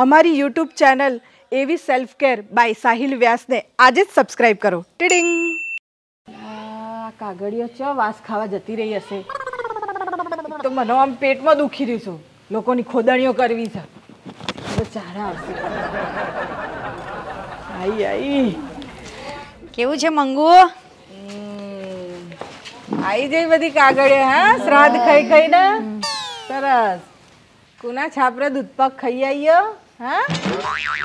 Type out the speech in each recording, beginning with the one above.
અમારી YouTube channel એવી self care bye Sahil વ્યાસને આજે જ સબસ્ક્રાઇબ કરો. ટીડિંગ. કાગળિયો ચો વાસ ખાવા જતી રહી હશે તો મને આમ પેટમાં દુખી રહ્યું છું. લોકોની ખોદણીઓ કરવી છે. ચારા આવશે. આઈ આઈ કેવું છે મંગુ? આઈ જઈ બધી કાગળિયા. હા, શ્રાદ્ધ ખાઈ ખાઈને સરસ. કુના છાપરે દૂધપાક ખાઈ આવ્યો? હા,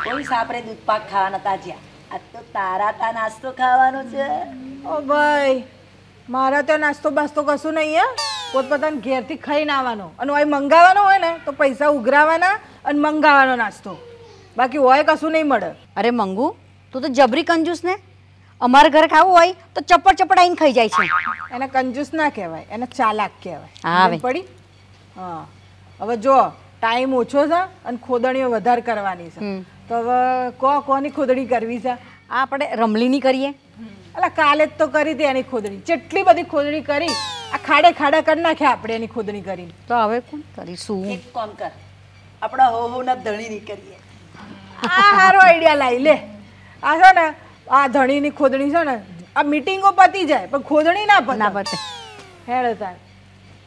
કોઈ સાપરે દૂધપાક ખાવા નતા જ્યાં. આજ તો તારા તા નાસ્તો ખાવાનો છે. ઓ ભાઈ, મારા ત્યાં નાસ્તો બાસ્તો કશું નહીં. હા, પોતપોતાના ઘેરથી ખાઈને આવવાનો અને હોય મંગાવવાનો હોય ને તો પૈસા ઉઘરાવાના અને મંગાવવાનો નાસ્તો. બાકી હોય કશું નહીં મળે. અરે મંગુ, તું તો જબરી કંજૂસ ને. અમારા ઘરે ખાવું હોય તો ચપડ ચપડ આવીને ખાઈ જાય છે. એને કંજૂસ ના કહેવાય, એને ચાલાક કહેવાય. હા પડી. હા, હવે જો ટાઈમ ઓછો છે અને ખોદણીઓ વધારે કરવાની છે તો હવે કોની ખોદણી કરવી છે? આપણે રમલીની કરીએ. એટલે કાલે જ તો કરી હતી એની ખોદણી. જેટલી બધી ખોદણી કરી, આ ખાડે ખાડા કરી નાખ્યા આપણે એની ખોદણી કરીને. તો હવે કોણ કરીશું? એક કામ કર, આપણા હો ના ધણી ની કરીએ. આ સારો આઈડિયા લાવી લે. આ છે ને, આ ધણીની ખોદણી છે ને, આ મીટિંગો પતી જાય પણ ખોદણી ના પતે. હેડ તાર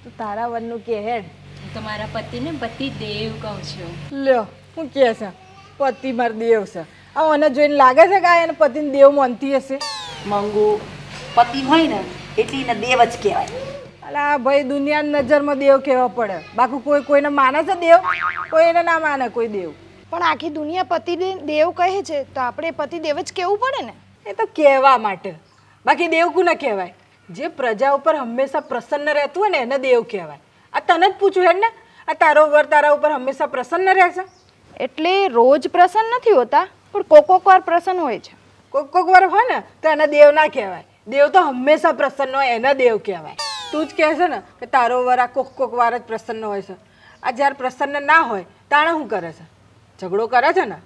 તું તારા વનનું કે હેડ. તમારા પતિને પતિ દેવ કહું છું. લ્યો, હું કે છે પતિ માર દેવ છે. આ મને જોઈને લાગે છે કે આ એને પતિને દેવ માનતી હશે. મંગુ પતિ હોય ને એટલે એને દેવ જ કહેવાય. અલા ભાઈ, દુનિયાની નજરમાં દેવ કહેવા પડે. બાકી કોઈને માને છે દેવ? કોઈ એને ના માને કોઈ દેવ. પણ આખી દુનિયા પતિ દેવ કહે છે તો આપણે પતિ દેવ જ કહેવું પડે ને. એ તો કહેવા માટે. બાકી દેવ કોને કહેવાય? જે પ્રજા ઉપર હંમેશા પ્રસન્ન રહેતું હોય ને એને દેવ કહેવાય. આ તને જ પૂછું હેડ ને, આ તારો વર તારા ઉપર હંમેશા પ્રસન્ન રહેશે? એટલે રોજ પ્રસન્ન નથી હોતા, પણ કોક વાર પ્રસન્ન હોય છે. કોક વાર હોય ને તો એને દેવ ના કહેવાય. દેવ તો હંમેશા પ્રસન્ન હોય એને દેવ કહેવાય. તું જ કહે છે ને કે તારો વર આ કોક વાર જ પ્રસન્ન હોય છે. આ જ્યારે પ્રસન્ન ના હોય તાણે શું કરે છે? ઝઘડો કરે છે ને.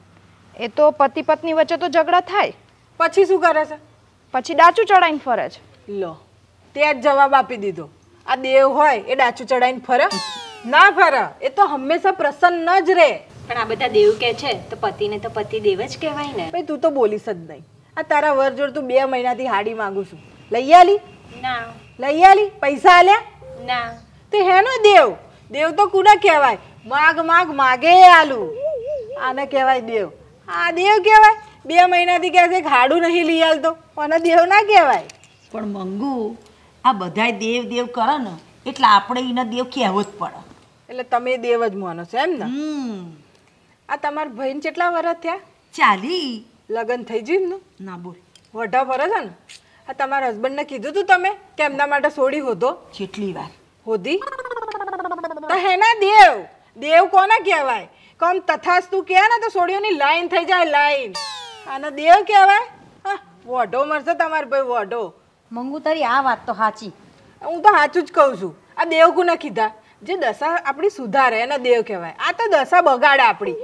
એ તો પતિ પત્ની વચ્ચે તો ઝઘડા થાય. પછી શું કરે છે? પછી ડાચું ચડાઈને ફરે છે. લો, તે જ જવાબ આપી દીધો. આ દેવ હોય એ ડાચું ચડાઈને ફરે? ના ફરે. એ તો હંમેશા પ્રસન્ન જ રહે. પણ આ બધા દેવ કે છે તો પતિને તો પતિ દેવ જ કહેવાય ને. ભાઈ તું તો બોલીશ જ નહીં. આ તારા વર જોડ તું 2 મહિનાથી હાડી માંગુ છું. લઈ આલી? ના. લઈ આલી? પૈસા આલ્યા? ના. તે હેનો દેવ? દેવ તો કુના કહેવાય? માગે આલુ. આને કહેવાય દેવ. આ દેવ કહેવાય? 2 મહિનાથી કહે છે હાડું નહીં લઈ આલતો. આને દેવ ના કહેવાય. પણ મંગુ, આ બધાય દેવ દેવ કરે ને એટલે આપણે એને દેવ કહેવો જ પડે. એટલે તમે દેવ જ માનો છો એમ ને? આ તમારા ભાઈને કેટલા વર્ષ થયા? 40. લગ્ન થઈ ગયું ને? ના બોલ. વઢા ફરે છે ને? આ તમારા હસબન્ડને કીધું તું તમે કે એમના માટે સોડી હોતો? કેટલી વાર હોધી? તો હેના દેવ? દેવ કોને કહેવાય? કમ તથાસ્તુ કહે ને તો સોડીઓની લાઈન થઈ જાય, લાઈન. આને દેવ કહેવાય? હા, વઢો મરશે તમારે ભાઈ, વઢો. મંગુ, તારી આ વાત તો સાચી. હું તો સાચું જ કહું છું. આ દેવ કોને કીધા? જે દશા આપણી સુધારે એને દેવ કહેવાય. આ તો દશા બગાડે આપણી.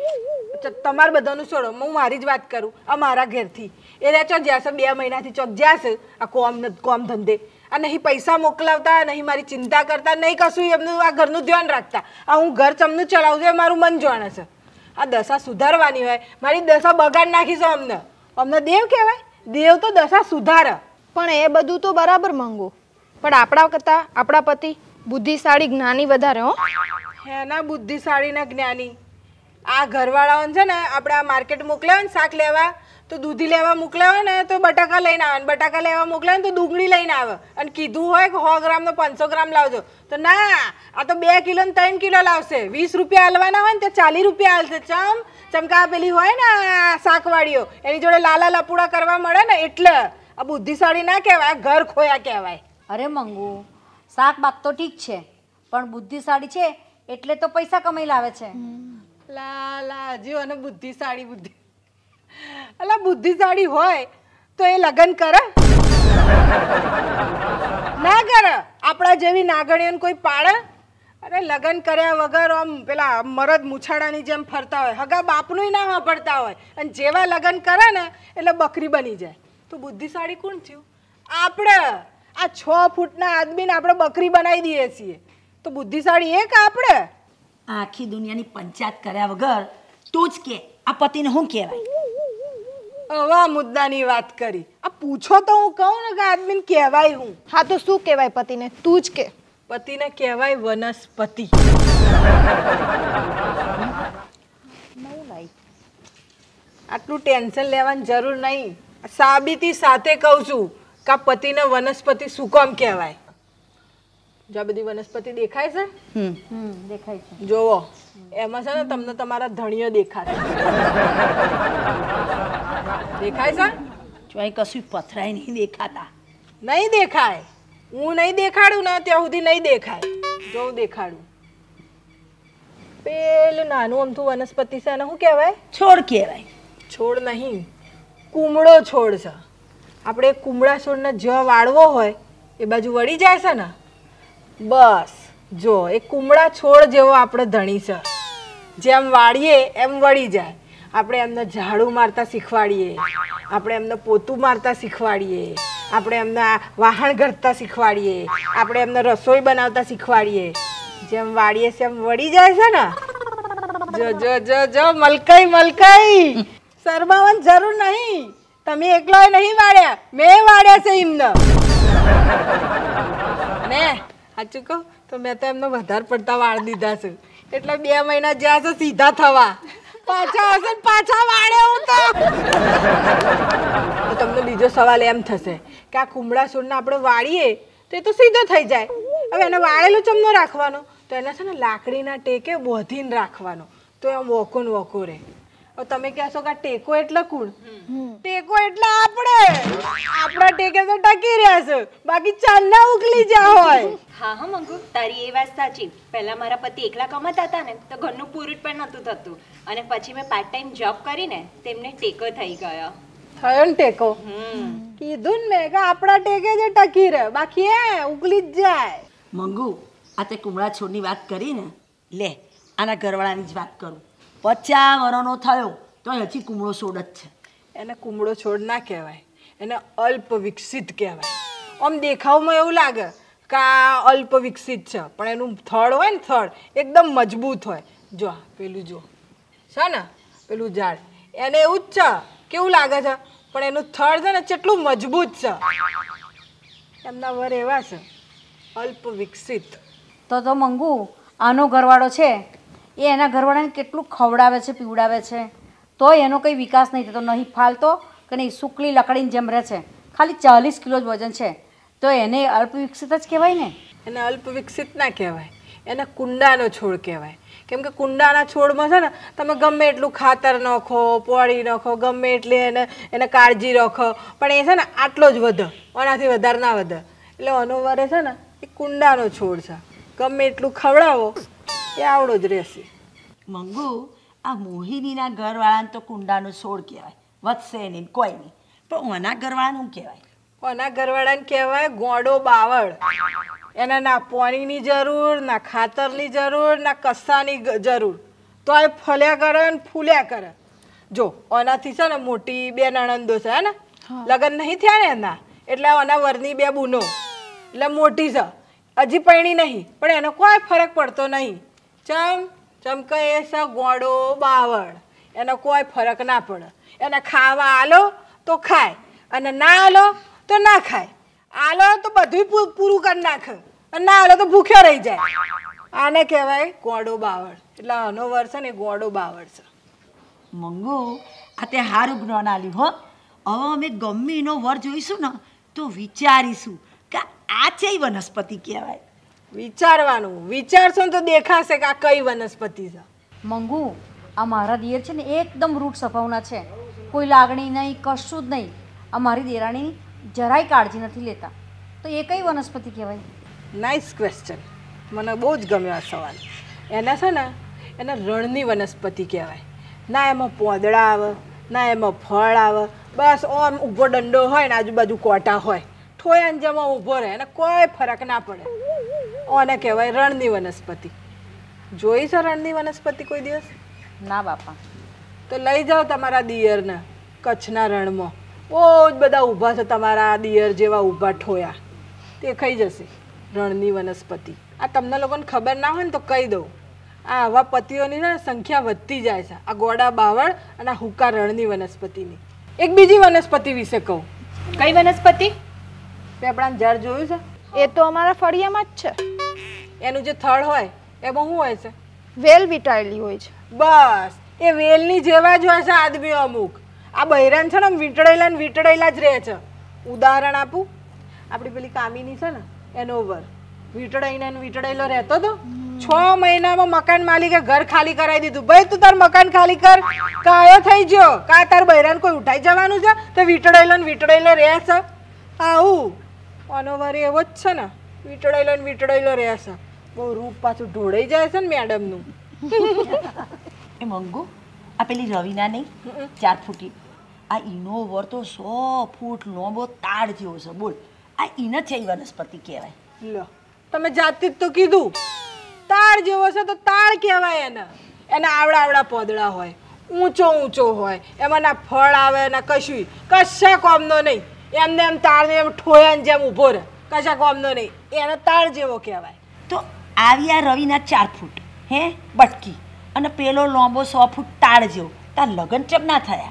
તમારે બધાનું છોડો, હું મારી જ વાત કરું. આ મારા ઘેરથી એ ચોક જ્યાં છે 2 મહિનાથી ચોક જ્યાં છે આ કોમ ધંધે. આ નહીં પૈસા મોકલાવતા, નહીં મારી ચિંતા કરતા, નહીં કશું એમનું આ ઘરનું ધ્યાન રાખતા. આ હું ઘર ચમનું ચલાવું છું એ મારું મન જાણે છે. આ દશા સુધારવાની હોય, મારી દશા બગાડ નાખીશું અમને. અમને દેવ કહેવાય? દેવ તો દશા સુધારે. પણ એ બધું તો બરાબર મંગુ, પણ આપણા કરતા આપણા પતિ બુદ્ધિશાળી જ્ઞાની વધારે. હો, એના બુદ્ધિશાળી ને જ્ઞાની. આ ઘરવાળાઓને છે ને આપણે આ માર્કેટ મોકલ્યા ને શાક લેવા, તો દૂધી લેવા મોકલ્યા હોય ને તો બટાકા લઈને આવે, બટાકા લેવા મોકલ્યા ને તો ડુંગળી લઈને આવે. અને કીધું હોય કે 100 ગ્રામનો 500 ગ્રામ લાવજો, તો ના, આ તો 2 કિલો ને 3 કિલો લાવશે. 20 રૂપિયા હાલવાના હોય ને તો 40 રૂપિયા હાલશે. ચમકા પેલી હોય ને શાકવાળીઓ, એની જોડે લાલા લપુડા કરવા મળે ને એટલે. આ બુદ્ધિશાળી ના કહેવાય, ઘર ખોયા કહેવાય. અરે મંગુ, શાક બાક તો ઠીક છે, પણ બુદ્ધિશાળી છે એટલે તો પૈસા કમાઈ લાવે છે. લા હજી અને બુદ્ધિશાળી અલા બુદ્ધિશાળી હોય તો એ લગ્ન કરે? ના કરે. આપણા જેવી નાગણીઓને કોઈ પાડે? અરે લગ્ન કર્યા વગર આમ પેલા મરદ મુછાડાની જેમ ફરતા હોય, હગા બાપનું ના વાપરતા હોય, અને જેવા લગ્ન કરે ને એટલે બકરી બની જાય. તો બુદ્ધિશાળી કોણ થયું? આપણે. આ 6 ફૂટના આદમીને આપણે બકરી બનાવી દઈએ છીએ, તો બુદ્ધિશાળી એક આપણે. આખી દુનિયાની પંચાયત કર્યા વગર તું જ કે આ પતિને શું કહેવાય? હવે આ મુદ્દાની વાત કરી. આ પૂછો તો હું કહું ને કે આદમીને કહેવાય હું. હા તો શું કહેવાય પતિને? તું જ કે. પતિને કહેવાય વનસ્પતિ. આટલું ટેન્શન લેવાની જરૂર નહીં. સાબિતી સાથે કહું છું કે આ પતિને વનસ્પતિ શું કામ કહેવાય. જો આ બધી વનસ્પતિ દેખાય છે, દેખાય છે. જોવો એમાં છે ને તમને તમારા ધણીઓ દેખાશે. દેખાય છે? જો અહીં કશું પથરાય નહીં દેખાતા. નહીં દેખાય. હું નહીં દેખાડું ને ત્યાં સુધી નહીં દેખાય. જો હું દેખાડું. પેલું નાનું અમથું વનસ્પતિ છે એને શું કહેવાય? છોડ કહેવાય. છોડ નહીં, કુમળો છોડ છે. આપણે કુમળા છોડને જ્યાં વાળવો હોય એ બાજુ વળી જાય છે ને, બસ જો એ કુમળા છોડ જેવો આપણે ધણી છે. જેમ વાળીએ એમ વળી જાય. આપણે એમને ઝાડુ મારતા શીખવાડીએ, આપણે એમને પોતું મારતા શીખવાડીએ, આપણે એમને વાહણ ઘરતા શીખવાડીએ, આપણે એમને રસોઈ બનાવતા શીખવાડીએ. જેમ વાળીએ તેમ વળી જાય છે ને. જો જો જો જો મલકાઈ મલકાઈ, શરમાવાની જરૂર નહીં. તમે એકલા નહીં વાળ્યા, મેં વાળ્યા છે એમને. ને સાચું કહું તો મેં તો એમને વધારે પડતા વાળ દીધા છે. એટલે 2 મહિના જ્યાં છે સીધા થવા પાછા હશે ને પાછા વાળે હું તો. તમને બીજો સવાલ એમ થશે કે આ કુમળા છોડને આપણે વાળીએ તો એ તો સીધો થઈ જાય. હવે એને વાળેલો ચમનો રાખવાનો તો એને છે ને લાકડીના ટેકે બોધીને રાખવાનો તો એમ વોકો ને વોકો રહે. હવે તમે કહેશો કે આ ટેકો એટલે કોણ? ટેકો એટલે આપણે. આપણા ટેકે તો ટકી રહ્યા છે, બાકી ચાંદના ઉકલી જા હોય. હા હા મંગુ, તારી એ વાત સાચી. પહેલા મારા પતિ એકલા કમાતા હતા ને તો ઘરનું પૂરું પણ નહોતું થતું, અને પછી મેં પાર્ટ ટાઈમ જોબ કરીને તેમને ટેકો થઈ ગયો. થયો ને ટેકો? કીધું ને મેં કે આપણા ટેકે જે ટકી રહે, બાકી એ ઉકલી જ જાય. મંગુ, આ તે કુમળા છોડની વાત કરી ને, લે આના ઘરવાળાની જ વાત કરું. 50 વર્ષનો થયો તો હજી કુમળો છોડ જ છે. એને કુમળો છોડ ના કહેવાય, એને અલ્પ વિકસિત કહેવાય. આમ દેખાવમાં એવું લાગે કે આ અલ્પ વિકસિત છે, પણ એનું થડ હોય ને, થડ એકદમ મજબૂત હોય. જો પેલું જો છે ને પેલું ઝાડ, એને એવું જ છે, કેવું લાગે છે, પણ એનું થડ છે ને કેટલું મજબૂત છે. એમના વર એવા છે અલ્પ વિકસિત. તો મંગુ, આનો ઘરવાળો છે એ એના ઘરવાળાને કેટલું ખવડાવે છે, પીવડાવે છે, તોય એનો કંઈ વિકાસ નહીં થતો. નહીં ફાલતો કે નહીં, સૂકલી લકડીની જેમ રહે છે. ખાલી 40 કિલો જ વજન છે, તો એને અલ્પ વિકસિત જ કહેવાય ને. એને અલ્પ વિકસિત ના કહેવાય, એને કુંડાનો છોડ કહેવાય. કેમ કે કુંડાના છોડમાં છે ને તમે ગમે એટલું ખાતર નાખો, પોળી નાખો, ગમે એટલી એને કાળજી રાખો, પણ એ છે ને આટલો જ વધે, આનાથી વધારે ના વધે. એટલે આનો વરે છે ને એ કુંડાનો છોડ છે. ગમે એટલું ખવડાવો એ આવડો જ રહેશે. મંગુ, આ મોહિનીના ઘરવાળાને તો કુંડાનો છોડ કહેવાય, વધશે નહીં કોઈ નહીં. પણ ઓના ઘરવાળાનું કહેવાય? આના ઘરવાળાને કહેવાય ગોડો બાવળ. એને ના પાણીની જરૂર, ના ખાતરની જરૂર, ના કશાની જરૂર, તો એ ફલ્યા કરે ને ફૂલ્યા કરે. જો આનાથી છે ને મોટી 2 નણંદો છે ને, લગ્ન નહીં થયા ને એના, એટલે આના વરની 2 બૂનો, એટલે મોટી છે, હજી પરણી નહીં, પણ એનો કોઈ ફરક પડતો નહીં. ચમકે એ છે ગોડો બાવળ, એનો કોઈ ફરક ના પડે. એને ખાવા આલો તો ખાય, અને ના આલો તો ના ખાય. આલો તો બધું પૂરું કરી નાખે, અને ના આલો તો ભૂખ્યો રહી જાય. આને કહેવાય ગોડો બાવળ. એટલે આનો વર છે ને ગોડો બાવળ છે. મંગુ, આ તે સારું જ્ઞાન આલ્યું હો. હવે અમે ગમે એનો વર જોઈશું ને તો વિચારીશું કે આ છે વનસ્પતિ કહેવાય. વિચારવાનું, વિચારશો ને તો દેખાશે કે આ કઈ વનસ્પતિ છે. મંગુ, આ મારા દિયર છે ને એકદમ રૂટ સ્વભાવના છે. કોઈ લાગણી નહીં, કશું જ નહીં. આ મારી દેરાણી જરાય કાળજી નથી લેતા, તો એ કઈ વનસ્પતિ કહેવાય? નાઇસ ક્વેશ્ચન, મને બહુ જ ગમ્યો આ સવાલ. એને છે ને એને રણની વનસ્પતિ કહેવાય. ના એમાં પોદળા આવે, ના એમાં ફળ આવે, બસ આમ ઊભો દંડો હોય ને આજુબાજુ કોટા હોય, ઠોયાને જેમાં ઊભો રહે, એને કોઈ ફરક ના પડે. ઓને કહેવાય રણની વનસ્પતિ. જોઈ છે રણની વનસ્પતિ કોઈ દિવસ? ના બાપા. તો લઈ જાઓ તમારા દિયરને કચ્છના રણમાં, બહુ જ બધા ઊભા છે તમારા દિયર જેવા ઊભા ઠોયા, તે ખાઈ જશે રણની વનસ્પતિ. આ તમને લોકોને ખબર ના હોય ને તો કહી દઉં, આ આવા પતિઓની છે ને સંખ્યા વધતી જાય છે, આ ગોડા બાવળ અને આ હુકા રણની વનસ્પતિની. એક બીજી વનસ્પતિ વિશે કહું. કઈ વનસ્પતિ? પેપડાનું ઝાડ જોયું છે? એ તો અમારા ફળિયામાં જ છે. એનું જે થડ હોય એમાં શું હોય છે? વેલ વીંટાયેલી હોય છે. બસ એ વેલની જેવા જ હોય છે આદમીઓ અમુક. આ બૈરાન છે ને આમ વીંટળેલા ને વીંટળેલા જ રહે છે. ઉદાહરણ આપું, આપણી પેલી કામિની છે ને એનો વર વીંટળાઈને વીંટળેલો રહેતો હતો. 6 મહિનામાં મકાન માલિકે ઘર ખાલી કરાવી દીધું. ભાઈ તું તાર મકાન ખાલી કર, કાયો થઈ ગયો, કા તાર બૈરાન કોઈ ઉઠાઈ જવાનું છે તો વીંટળેલો ને વીંટળેલો રહે છે. આવું આનો વર એવો જ છે ને, વીંટળેલો ને વીંટળેલો રહે છે. બહુ રૂપ પાછું ઢોળાઈ જાય છે ને મેડમનું. એ મંગુ, આ પેલી રવિના નહીં 4 ફૂટી, આ ઈનો વર તો 100 ફૂટ લાંબો તાડ જેવો છે. બોલ, આ ઈને છે વનસ્પતિ કહેવાય. લો તમે જાતે જ તો કીધું, તાળ જેવો છે તો તાળ કહેવાય એને. એના આવડા આવડા પોદડા હોય, ઊંચો ઊંચો હોય, એમાં ના ફળ આવે ના કશું, કશા કોમનો નહીં. એમને એમ તાળને એમ ઠોયાને જેમ ઊભો રહે, કશા કોમનો નહીં. એને તાળ જેવો કહેવાય. તો આવી આ રવિના 4 ફૂટ હે બટકી, અને પેલો લાંબો 100 ફૂટ તાડ જેવો. તાર લગ્ન ચેમ ના થયા?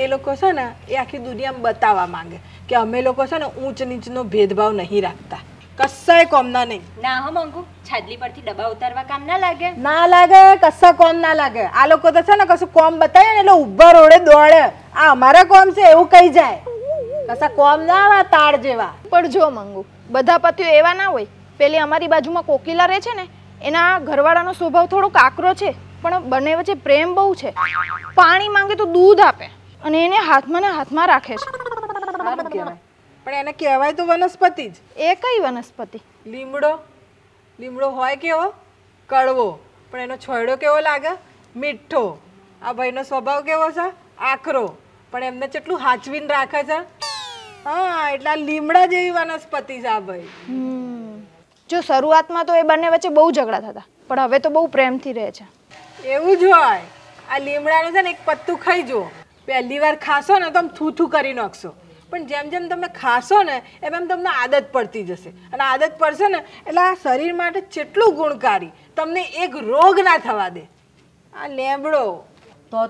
એ લોકો છે ને એ આખી દુનિયામાં બતાવવા માંગે કે અમે લોકો છે ને ઊંચ નીચનો ભેદભાવ નહીં રાખતા, કશાય કોમના નહીં. ના હો મંગુ, છાજલી પરથી ડબ્બા ઉતારવા કામ ના લાગે. ના લાગે, કશા કોમ ના લાગે. આ લોકો તો છે ને કશું કોમ બતાવે ને એટલે ઊભા રોડે દોડે. આ અમારા કોમ છે એવું કહી જાય. કશા કોમ ના આવે તાળ જેવા. પણ જો મંગુ, બધા પતિઓ એવા ના હોય. પેલી અમારી બાજુમાં કોકિલા રહે છે ને, એના ઘરવાળાનો સ્વભાવ થોડોક આકરો છે, પણ બંને વચ્ચે પ્રેમ બહુ છે. પાણી માંગે તો દૂધ આપે અને એને હાથમાં ને હાથમાં રાખે છે. સારું કહેવાય. પણ એને કહેવાય તો વનસ્પતિ જ. એ કઈ વનસ્પતિ? લીમડો. લીમડો હોય કેવો? કડવો. પણ એનો છોયડો કેવો લાગે? મીઠો. આ ભાઈનો સ્વભાવ કેવો છે? આકરો. પણ એમને કેટલું હાચવીને રાખે છે. હા, એટલે લીમડા જેવી વનસ્પતિ છે આ ભાઈ. જો શરૂઆતમાં તો એ બંને વચ્ચે બહુ ઝઘડા થતા, પણ હવે તો બહુ પ્રેમથી રહે છે. એવું જ હોય. આ લીમડાનું છે ને એક પત્તું ખાઈ જુઓ, પહેલી વાર ખાશો ને તો આમ થૂ કરી નાખશો, પણ જેમ જેમ તમે ખાશો ને એમ એમ તમને આદત પડતી જશે. અને આદત પડશે ને એટલે આ શરીર માટે કેટલું ગુણકારી, તમને એક રોગ ના થવા દે. આ લેમડો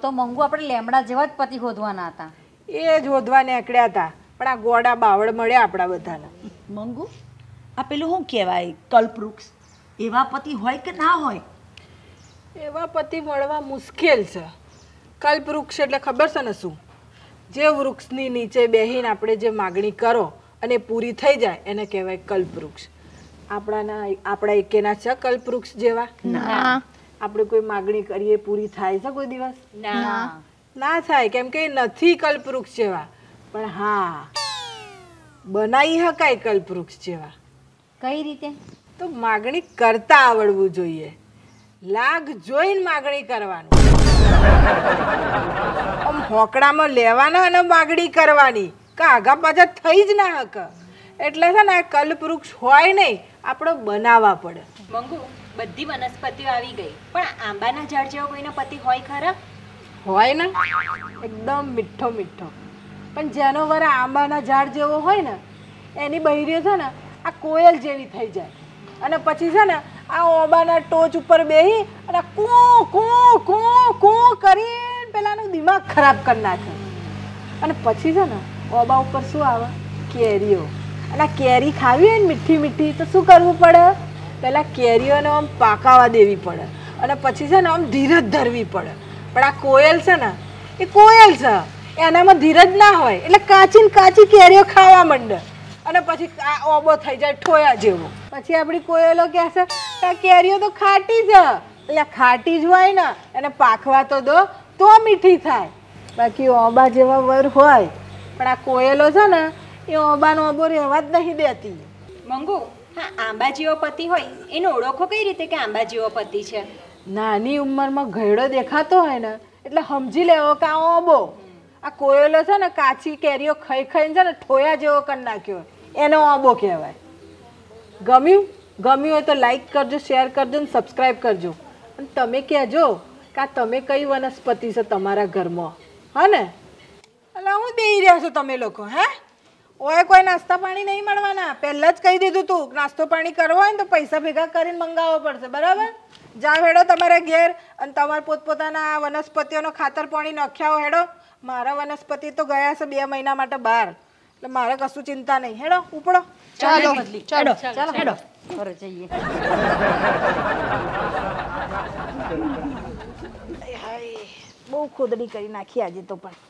તો મંગુ આપણે લેમડા જેવા જ પતિ શોધવાના હતા. એ જ શોધવા નીકળ્યા હતા, પણ આ ગોડા બાવળ મળ્યા આપણા બધાને. મંગુ, આ પેલું શું કહેવાય કલ્પવૃક્ષ, એવા પતિ હોય કે ના હોય? એવા પતિ મળવા મુશ્કેલ છે. કલ્પવૃક્ષ એટલે ખબર છે ને શું? જે વૃક્ષની નીચે બેહીને આપણે જે માગણી કરો અને પૂરી થઈ જાય એને કહેવાય કલ્પવૃક્ષ. આપણા એકેના છે કલ્પવૃક્ષ જેવા? ના. આપણે કોઈ માગણી કરીએ પૂરી થાય છે કોઈ દિવસ? ના. ના થાય, કેમ કે એ નથી કલ્પવૃક્ષ જેવા. પણ હા, બનાવી શકાય કલ્પવૃક્ષ જેવા. કઈ રીતે? તો માગણી કરતા આવડવું જોઈએ. લાગ જોઈને માગણી કરવાનું. આમ હોકડામાં લેવાના અને માગણી કરવાની, કાગા પાછા થઈ જ ના હક. એટલે છે ને આ કલ્પવૃક્ષ હોય નહીં, આપણે બનાવવા પડે. મંગુ, બધી વનસ્પતિઓ આવી ગઈ, પણ આંબાના ઝાડ જેવો કોઈનો પતિ હોય ખરા? હોય ને, એકદમ મીઠો મીઠો. પણ જેનો વર આંબાના ઝાડ જેવો હોય ને એની બૈરીઓ છે ને આ કોયલ જેવી થઈ જાય. અને પછી છે ને આ ઓબાના ટોચ ઉપર બેહી અને કૂ કૂ કૂ કૂ કરીને પેલાનું દિમાગ ખરાબ કરી નાખે. અને પછી છે ને ઓબા ઉપર શું આવે? કેરીઓ. અને આ કેરી ખાવી હોય ને મીઠી મીઠી તો શું કરવું પડે? પહેલાં કેરીઓને આમ પાકાવા દેવી પડે અને પછી છે ને આમ ધીરજ ધરવી પડે. પણ આ કોયલ છે ને એ કોયલ છે, એનામાં ધીરજ ના હોય એટલે કાચી ને કાચી કેરીઓ ખાવા માંડે અને પછી આ ઓબો થઈ જાય ઠોયા જેવો. પછી આપણી કોયલો કહે છે કે આ કેરીઓ તો ખાટી છે. એટલે ખાટી જ હોય ને એને પાકવા તો દો તો મીઠી થાય. બાકી ઓબા જેવા વર હોય પણ આ કોયલો છે ને એ ઓબાનો ઓબો રહેવા જ નહીં દેતી. મંગુ, હા, આંબા જેવો પતિ હોય એનો ઓળખો કઈ રીતે કે આંબા જેવો પતિ છે? નાની ઉંમરમાં ઘયડો દેખાતો હોય ને એટલે સમજી લેવો કે આ ઓબો. આ કોયલો છે ને કાચી કેરીઓ ખાઈ ખાઈને છે ને ઠોયા જેવો કરી નાખ્યો, એનો ઓબો કહેવાય. ગમ્યું? ગમ્યું હોય તો લાઈક કરજો, શેર કરજો ને સબસ્ક્રાઈબ કરજો. અને તમે કહેજો કે આ તમે કઈ વનસ્પતિ છે તમારા ઘરમાં, હા ને? એટલે હું બેહી રહ્યા છો તમે લોકો? હે, ઓય કોઈ નાસ્તા પાણી નહીં મળવાના. પહેલાં જ કહી દીધું તું નાસ્તો પાણી કરવો હોય ને તો પૈસા ભેગા કરીને મંગાવવો પડશે, બરાબર? જાઓ હેડો તમારા ઘેર અને તમારા પોતપોતાના વનસ્પતિઓનો ખાતર પાણી નાખ્યા હો હેડો. મારા વનસ્પતિ તો ગયા છે 2 મહિના માટે બહાર, એટલે મારે કશું ચિંતા નહીં. હેડો ઉપડો. ચાલો ચાલો ચાલો હેડો ઘરે જઈએ. બહુ ખોદડી કરી નાખી આજે તો પણ.